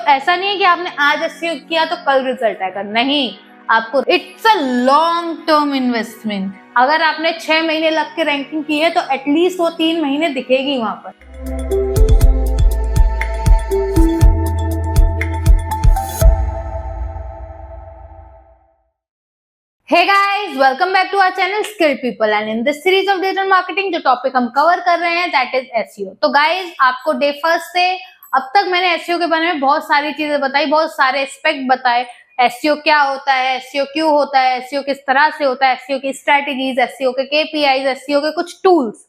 ऐसा नहीं है कि आपने आज एसईओ किया तो कल रिजल्ट आएगा, नहीं। आपको it's a long term investment. अगर आपने 6 महीने लग के रैंकिंग की है तो एटलीस्ट वो 3 महीने दिखेगी वहां पर। Hey guys, welcome back to our channel Skilled People and in this series of digital marketing जो टॉपिक हम कवर कर रहे हैं that is SEO। तो guys, आपको डे फर्स्ट से अब तक मैंने SEO के बारे में बहुत सारी चीजें बताई, बहुत सारे एस्पेक्ट बताए। SEO क्या होता है, SEO क्यों होता है, SEO किस तरह से होता है, SEO की स्ट्रेटेजीज, SEO के KPIs, SEO के कुछ टूल्स,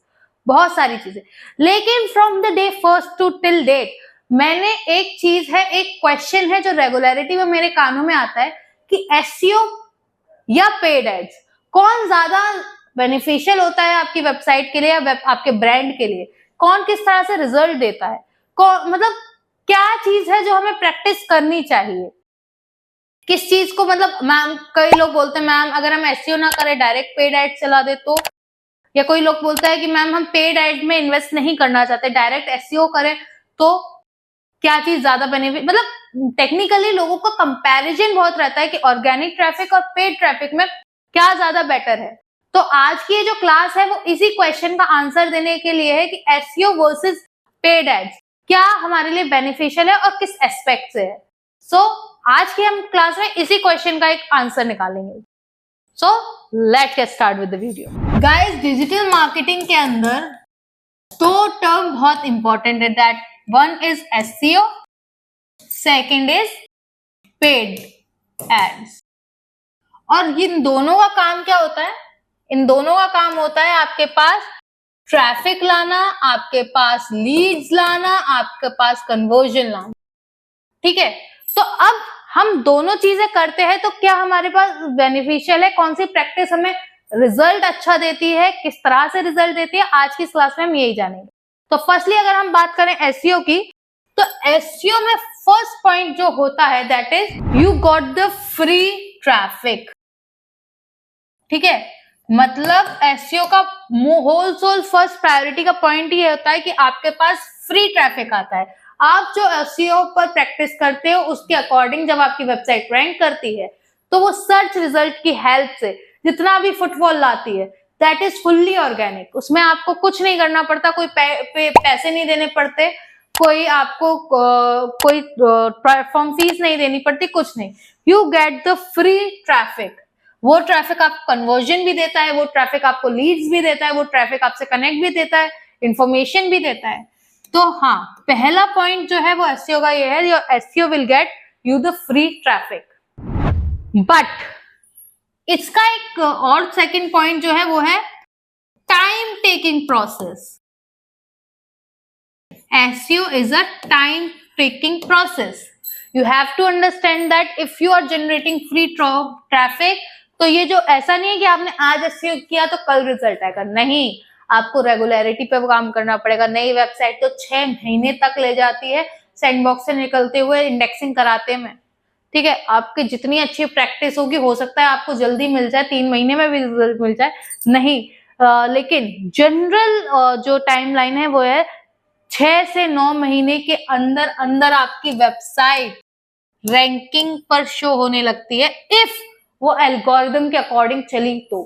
बहुत सारी चीजें। लेकिन from the day first to till date मैंने एक चीज है, एक क्वेश्चन है जो रेगुलरिटी में मेरे कानों में आता है कि SEO या पेड एड्स कौन ज्यादा बेनिफिशियल होता है आपकी वेबसाइट के लिए या आपके ब्रांड के लिए, कौन किस तरह से रिजल्ट देता है, मतलब क्या चीज है जो हमें प्रैक्टिस करनी चाहिए, किस चीज को, मतलब मैम कई लोग बोलते हैं मैम अगर हम एसईओ ना करें डायरेक्ट पेड एड चला दे तो, या कोई लोग बोलता है कि मैम हम पेड एड में इन्वेस्ट नहीं करना चाहते, डायरेक्ट एसईओ करें तो क्या चीज ज्यादा बेनिफिट, मतलब टेक्निकली लोगों का कंपैरिजन बहुत रहता है कि ऑर्गेनिक ट्रैफिक और पेड ट्रैफिक में क्या ज्यादा बेटर है। तो आज की ये जो क्लास है वो इसी क्वेश्चन का आंसर देने के लिए है कि एसईओ वर्सेस पेड एड्स क्या हमारे लिए बेनिफिशियल है और किस एस्पेक्ट से है। सो आज की हम क्लास में इसी क्वेश्चन का एक आंसर निकालेंगे। So let's get start with the video. Guys, digital marketing के अंदर दो टर्म बहुत इंपॉर्टेंट है, that one is SEO, second is paid ads। और इन दोनों का काम क्या होता है? इन दोनों का काम होता है आपके पास ट्रैफिक लाना, आपके पास लीड्स लाना, आपके पास कन्वर्जन लाना। ठीक है, तो अब हम दोनों चीजें करते हैं तो क्या हमारे पास बेनिफिशियल है, कौन सी प्रैक्टिस हमें रिजल्ट अच्छा देती है, किस तरह से रिजल्ट देती है, आज की क्लास में हम यही जानेंगे। तो फर्स्टली अगर हम बात करें एसईओ की, तो एसईओ में फर्स्ट पॉइंट जो होता है that is you got the free traffic. ठीक है, मतलब एसईओ का होल सोल फर्स्ट प्रायोरिटी का पॉइंट ये होता है कि आपके पास फ्री ट्रैफिक आता है। आप जो एसईओ पर प्रैक्टिस करते हो उसके अकॉर्डिंग जब आपकी वेबसाइट रैंक करती है तो वो सर्च रिजल्ट की हेल्प से जितना भी फुटफॉल लाती है दैट इज फुल्ली ऑर्गेनिक। उसमें आपको कुछ नहीं करना पड़ता, कोई पैसे नहीं देने पड़ते, कोई आपको कोई प्लेटफॉर्म फीस नहीं देनी पड़ती, कुछ नहीं। You get the free traffic. वो ट्रैफिक आपको कन्वर्जन भी देता है, वो ट्रैफिक आपको लीड्स भी देता है, वो ट्रैफिक आपसे कनेक्ट भी देता है, इंफॉर्मेशन भी देता है। तो हाँ, पहला पॉइंट जो है वो एसईओ का ये है, your SEO will get you the free traffic. But इसका एक और सेकंड पॉइंट जो है वो है time taking process. SEO is a time taking process. You have to understand that if you are generating free traffic, तो ये जो ऐसा नहीं है कि आपने आज SEO किया तो कल रिजल्ट आएगा, नहीं। आपको रेगुलरिटी पे काम करना पड़ेगा। नई वेबसाइट तो 6 महीने तक ले जाती है सैंडबॉक्स से निकलते हुए इंडेक्सिंग कराते में। ठीक है, आपकी जितनी अच्छी प्रैक्टिस होगी हो सकता है आपको जल्दी मिल जाए, 3 महीने में भी रिजल्ट मिल जाए, नहीं। लेकिन जनरल जो टाइमलाइन है वो है 6 से 9 महीने के अंदर अंदर आपकी वेबसाइट रैंकिंग पर शो होने लगती है इफ वो एल्गोरिदम के अकॉर्डिंग चली तो।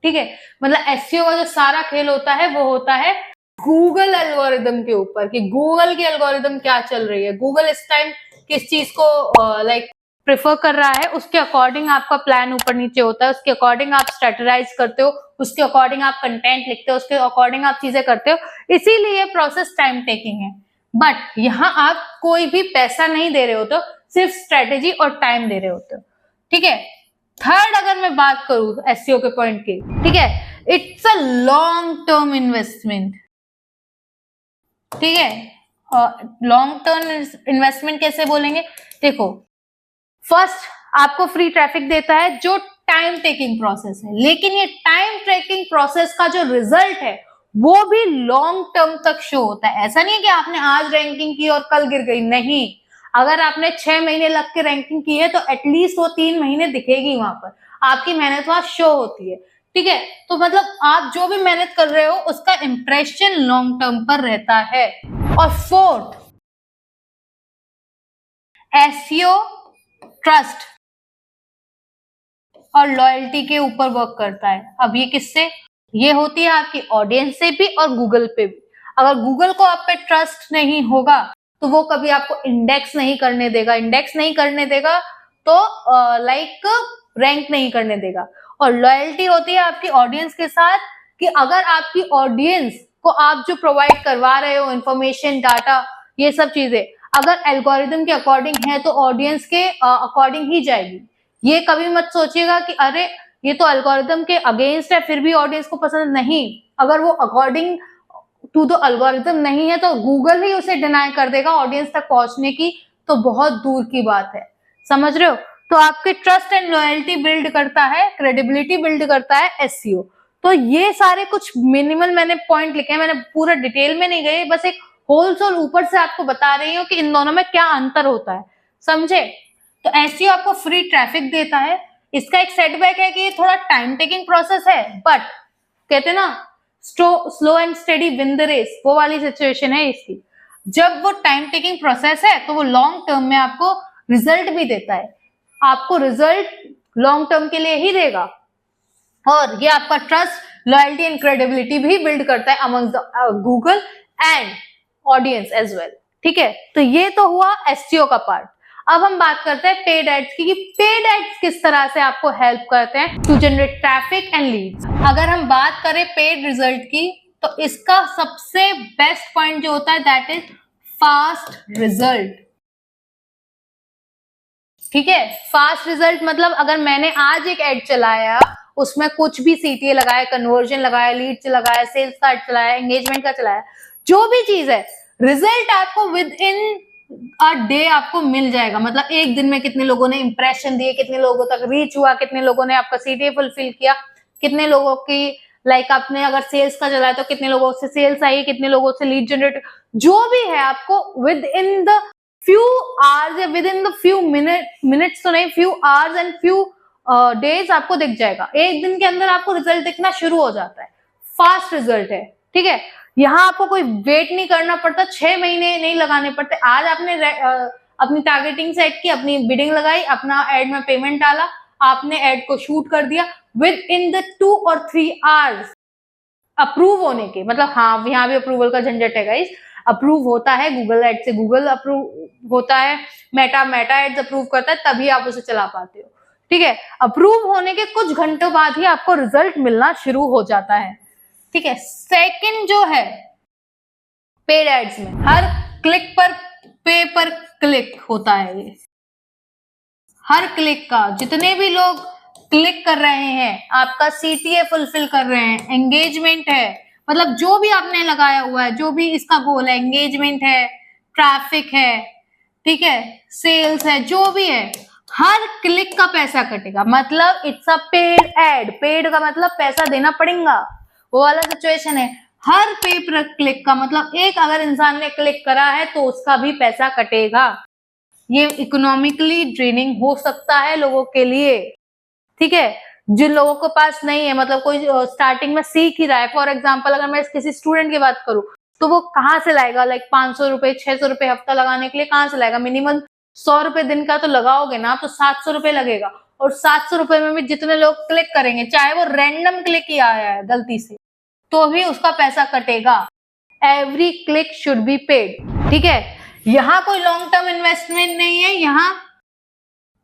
ठीक है, मतलब एसईओ का जो सारा खेल होता है वो होता है गूगल एल्गोरिदम के ऊपर कि गूगल की एल्गोरिदम क्या चल रही है, गूगल इस टाइम किस चीज को प्रेफर कर रहा है, उसके अकॉर्डिंग आपका प्लान ऊपर नीचे होता है, उसके अकॉर्डिंग आप स्ट्रेटेजाइज करते हो, उसके अकॉर्डिंग आप कंटेंट लिखते हो, उसके अकॉर्डिंग आप चीजें करते हो। इसीलिए प्रोसेस टाइम टेकिंग है। बट यहाँ आप कोई भी पैसा नहीं दे रहे हो, तो सिर्फ स्ट्रेटेजी और टाइम दे रहे होते हो। ठीक है, थर्ड अगर मैं बात करूं एसईओ के पॉइंट की, ठीक है, it's a long term investment. ठीक है, लॉन्ग टर्म इन्वेस्टमेंट कैसे बोलेंगे? देखो, फर्स्ट आपको फ्री ट्रैफिक देता है जो टाइम टेकिंग प्रोसेस है, लेकिन ये टाइम ट्रेकिंग प्रोसेस का जो रिजल्ट है वो भी लॉन्ग टर्म तक शो होता है। ऐसा नहीं है कि आपने आज रैंकिंग की और कल गिर गई, नहीं। अगर आपने 6 महीने लग के रैंकिंग की है तो एटलीस्ट वो 3 महीने दिखेगी वहां पर, आपकी मेहनत वहां शो होती है। ठीक है, तो मतलब आप जो भी मेहनत कर रहे हो उसका इंप्रेशन लॉन्ग टर्म पर रहता है। और फोर्थ, एसईओ ट्रस्ट और लॉयल्टी के ऊपर वर्क करता है। अब ये किससे? ये होती है आपकी ऑडियंस से भी और गूगल पे भी। अगर गूगल को आप पे ट्रस्ट नहीं होगा तो वो कभी आपको इंडेक्स नहीं करने देगा, इंडेक्स नहीं करने देगा तो लाइक रैंक नहीं करने देगा। और लॉयल्टी होती है आपकी ऑडियंस के साथ कि अगर आपकी ऑडियंस को आप जो प्रोवाइड करवा रहे हो इंफॉर्मेशन, डाटा, ये सब चीजें अगर एल्गोरिदम के अकॉर्डिंग है तो ऑडियंस के अकॉर्डिंग ही जाएगी। ये कभी मत सोचिएगा कि अरे ये तो एल्गोरिदम के अगेंस्ट है फिर भी ऑडियंस को पसंद नहीं। अगर वो अकॉर्डिंग टू द एल्गोरिदम नहीं है तो गूगल ही उसे डिनाई कर देगा ऑडियंस तक पहुंचने की, तो बहुत दूर की बात है। समझ रहे हो? तो आपके ट्रस्ट एंड लॉयल्टी बिल्ड करता है, क्रेडिबिलिटी बिल्ड करता है एसईओ। तो ये सारे कुछ मिनिमल मैंने पॉइंट लिखे हैं, मैंने पूरा डिटेल में नहीं गए, बस एक होलसेल ऊपर से आपको बता रही हूँ कि इन दोनों में क्या अंतर होता है। समझे? तो एसईओ आपको फ्री ट्रैफिक देता है। इसका एक सेटबैक है कि ये थोड़ा टाइम टेकिंग प्रोसेस है, बट कहते हैं ना slow and steady win the race, वो वाली सिचुएशन है इसकी। जब वो टाइम टेकिंग प्रोसेस है तो वो लॉन्ग टर्म में आपको रिजल्ट भी देता है, आपको रिजल्ट लॉन्ग टर्म के लिए ही देगा। और ये आपका ट्रस्ट, लॉयल्टी एंड क्रेडिबिलिटी भी बिल्ड करता है among Google and audience as well. ठीक है, तो ये तो हुआ एसईओ का पार्ट। अब हम बात करते हैं पेड एड्स की, कि पेड एड्स किस तरह से आपको हेल्प करते हैं to generate traffic and leads. अगर हम बात करें पेड रिजल्ट की तो इसका सबसे बेस्ट पॉइंट जो होता है दैट इज फास्ट रिजल्ट। ठीक है, फास्ट रिजल्ट मतलब अगर मैंने आज एक एड चलाया, उसमें कुछ भी सीटीए लगाया, कन्वर्जन लगाया, लीड्स लगाया, सेल्स कार्ड चलाया, एंगेजमेंट का चलाया, जो भी चीज है, रिजल्ट आपको विद इन अ डे आपको मिल जाएगा। मतलब एक दिन में कितने लोगों ने इंप्रेशन दिए, कितने लोगों तक रीच हुआ, कितने लोगों ने आपका सीटीए फुलफिल किया, कितने लोगों की लाइक आपने अगर सेल्स का चलाया तो कितने लोगों से सेल्स आई, कितने लोगों से लीड जनरेट, जो भी है आपको with in the few hours या with in the few minutes तो नहीं, few hours and few days आपको दिख जाएगा। एक दिन के अंदर आपको रिजल्ट दिखना शुरू हो जाता है, फास्ट रिजल्ट है। ठीक है, यहाँ आपको कोई वेट नहीं करना पड़ता, 6 महीने नहीं लगाने पड़ते। आज आपने अपनी टारगेटिंग सेट की, अपनी बिडिंग लगाई, अपना एड में पेमेंट डाला, आपने एड को शूट कर दिया, विद इन द 2 और 3 आवर्स अप्रूव होने के, मतलब हाँ यहाँ भी अप्रूवल का झंझट है गाइस, अप्रूव होता है गूगल एड से, गूगल अप्रूव होता है, मेटा एड्स अप्रूव करता है, तभी आप उसे चला पाते हो। ठीक है, अप्रूव होने के कुछ घंटों बाद ही आपको रिजल्ट मिलना शुरू हो जाता है। ठीक है, सेकंड जो है पेड एड्स में हर क्लिक पर पे पर क्लिक होता है। ये हर क्लिक का जितने भी लोग क्लिक कर रहे हैं, आपका सीटीए फुलफिल कर रहे हैं, एंगेजमेंट है, मतलब जो भी आपने लगाया हुआ है, जो भी इसका गोल है, एंगेजमेंट है, ट्रैफिक है, ठीक है, सेल्स है, जो भी है, हर क्लिक का पैसा कटेगा। मतलब it's a paid ad, paid का मतलब पैसा देना पड़ेगा, वो वाला सिचुएशन है। हर पे पर क्लिक का मतलब एक अगर इंसान ने क्लिक करा है तो उसका भी पैसा कटेगा। ये इकोनॉमिकली ड्रेनिंग हो सकता है लोगों के लिए। ठीक है, जिन लोगों के पास नहीं है, मतलब कोई स्टार्टिंग में सीख ही रहा है, फॉर एग्जांपल अगर मैं किसी स्टूडेंट की बात करूं तो वो कहाँ से लाएगा, लाइक 500 रुपए 600 रुपए हफ्ता लगाने के लिए कहाँ से लाएगा? मिनिमम 100 रुपए दिन का तो लगाओगे ना, तो 700 रुपए लगेगा। और 700 रुपए में भी जितने लोग क्लिक करेंगे, चाहे वो रैंडम क्लिक किया है गलती से, तो भी उसका पैसा कटेगा। Every click should be paid. ठीक है, यहाँ कोई लॉन्ग टर्म इन्वेस्टमेंट नहीं है, यहाँ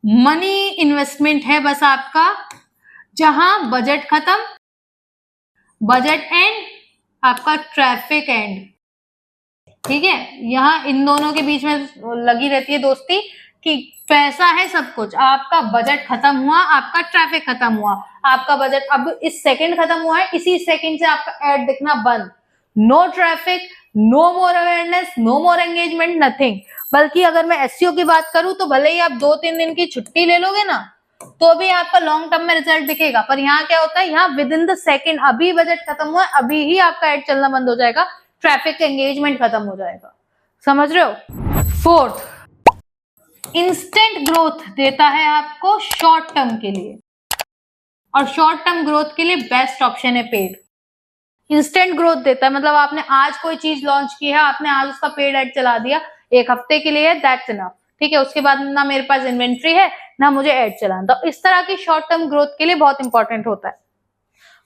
मनी इन्वेस्टमेंट है बस आपका, जहां बजट खत्म, बजट एंड, आपका ट्रैफिक एंड। ठीक है, यहाँ इन दोनों के बीच में लगी रहती है दोस्ती कि पैसा है सब कुछ, आपका बजट खत्म हुआ, आपका ट्रैफिक खत्म हुआ, आपका बजट अब इस सेकंड खत्म हुआ है, इसी सेकंड से आपका एड दिखना बंद। No traffic, no more awareness, no more engagement, nothing. बल्कि अगर मैं एसईओ की बात करूं तो भले ही आप 2-3 दिन की छुट्टी ले लोगे ना, तो भी आपका लॉन्ग टर्म में रिजल्ट दिखेगा। पर यहाँ क्या होता है, यहाँ विद इन द सेकेंड, अभी बजट खत्म हुआ है, अभी ही आपका एड चलना बंद हो जाएगा, ट्रैफिक एंगेजमेंट खत्म हो जाएगा। समझ रहे हो? फोर्थ, इंस्टेंट ग्रोथ देता है आपको शॉर्ट टर्म के लिए, और शॉर्ट टर्म ग्रोथ के लिए बेस्ट ऑप्शन है पेड। इंस्टेंट ग्रोथ देता है मतलब आपने आज कोई चीज लॉन्च की है, आपने आज उसका पेड एड चला दिया, एक हफ्ते के लिए, दैट्स इनफ। ठीक है, उसके बाद ना मेरे पास इन्वेंट्री है, ना मुझे एड चलाना। तो इस तरह की शॉर्ट टर्म ग्रोथ के लिए बहुत इंपॉर्टेंट होता है,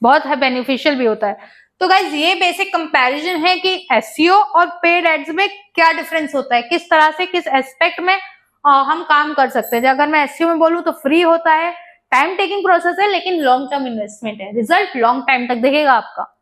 बहुत है बेनिफिशियल भी होता है। तो गाइज ये बेसिक कंपैरिजन है कि एसईओ और पेड एड्स में क्या डिफरेंस होता है, किस तरह से किस एस्पेक्ट में हम काम कर सकते हैं। अगर मैं एसईओ में बोलूं तो फ्री होता है, टाइम टेकिंग प्रोसेस है, लेकिन लॉन्ग टर्म इन्वेस्टमेंट है, रिजल्ट लॉन्ग टाइम तक दिखेगा आपका,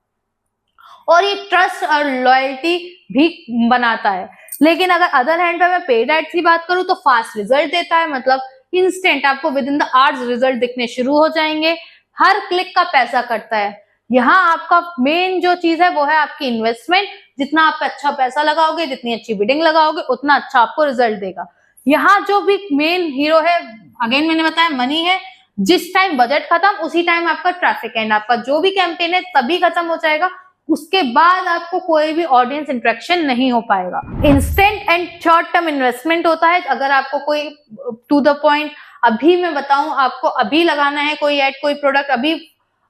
और ये ट्रस्ट और लॉयल्टी भी बनाता है। लेकिन अगर अदर हैंड पे मैं पेड एड्स की बात करूं तो फास्ट रिजल्ट देता है, मतलब इंस्टेंट, आपको with in the hours result दिखने शुरू हो जाएंगे, हर क्लिक का पैसा कटता है। यहाँ आपका मेन जो चीज है वो है आपकी इन्वेस्टमेंट, जितना आप अच्छा पैसा लगाओगे, जितनी अच्छी बिडिंग लगाओगे, उतना अच्छा आपको रिजल्ट देगा। यहाँ जो भी मेन हीरो है, अगेन मैंने बताया, मनी है। जिस टाइम बजट खत्म उसी टाइम आपका ट्रैफिक एंड आपका जो भी कैंपेन है तभी खत्म हो जाएगा, उसके बाद आपको कोई भी ऑडियंस इंटरेक्शन नहीं हो पाएगा। Instant and short term investment होता है, अगर आपको कोई टू द पॉइंट अभी मैं बताऊं, आपको अभी लगाना है कोई एड, कोई प्रोडक्ट अभी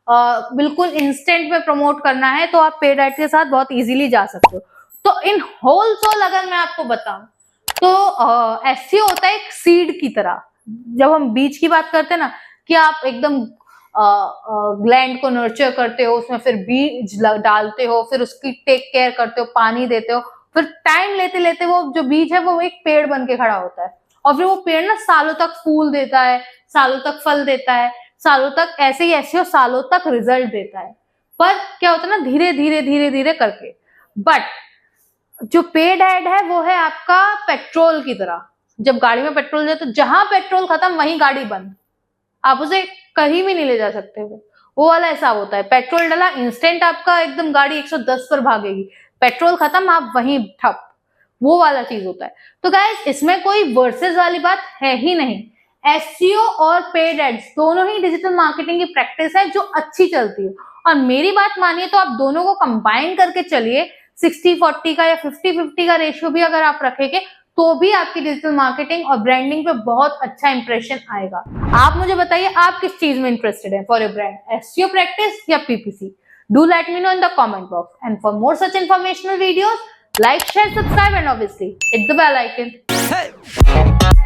बिल्कुल इंस्टेंट में प्रमोट करना है, तो आप पेड एड के साथ बहुत इजीली जा सकते हो। तो इन होल अगर मैं आपको बताऊं तो एसईओ होता है एक सीड की तरह। जब हम बीज की बात करते हैं ना, कि आप एकदम लैंड को नर्चर करते हो, उसमें फिर बीज डालते हो, फिर उसकी टेक केयर करते हो, पानी देते हो, फिर टाइम लेते लेते वो जो बीज है वो एक पेड़ बन के खड़ा होता है, और फिर वो पेड़ ना सालों तक फूल देता है, सालों तक फल देता है, सालों तक ऐसे ही ऐसे सालों तक रिजल्ट देता है। पर क्या होता है ना, धीरे धीरे धीरे धीरे करके। बट जो पेड एड है वो है आपका पेट्रोल की तरह। जब गाड़ी में पेट्रोल दे तो जहां पेट्रोल खत्म वहीं गाड़ी बंद, आप उसे कहीं भी नहीं ले जा सकते हो। वो वाला ऐसा होता है, पेट्रोल डाला इंस्टेंट आपका एकदम गाड़ी 110 पर भागेगी, पेट्रोल खत्म आप वहीं ठप, वो वाला चीज होता है। तो गाइस इसमें कोई वर्सेस वाली बात है ही नहीं। एसईओ और पेड एड्स दोनों ही डिजिटल मार्केटिंग की प्रैक्टिस है जो अच्छी चलती है, और मेरी बात मानिए तो आप दोनों को कंबाइन करके चलिए, 60-40 का या 50-50 का रेशियो भी अगर आप रखेंगे तो भी आपकी डिजिटल मार्केटिंग और ब्रांडिंग पे बहुत अच्छा इंप्रेशन आएगा। आप मुझे बताइए आप किस चीज में इंटरेस्टेड है for your brand, SEO practice या PPC? Do let me know in the comment box, and for more such informational videos, like, share, subscribe, and obviously hit the bell icon. Hey!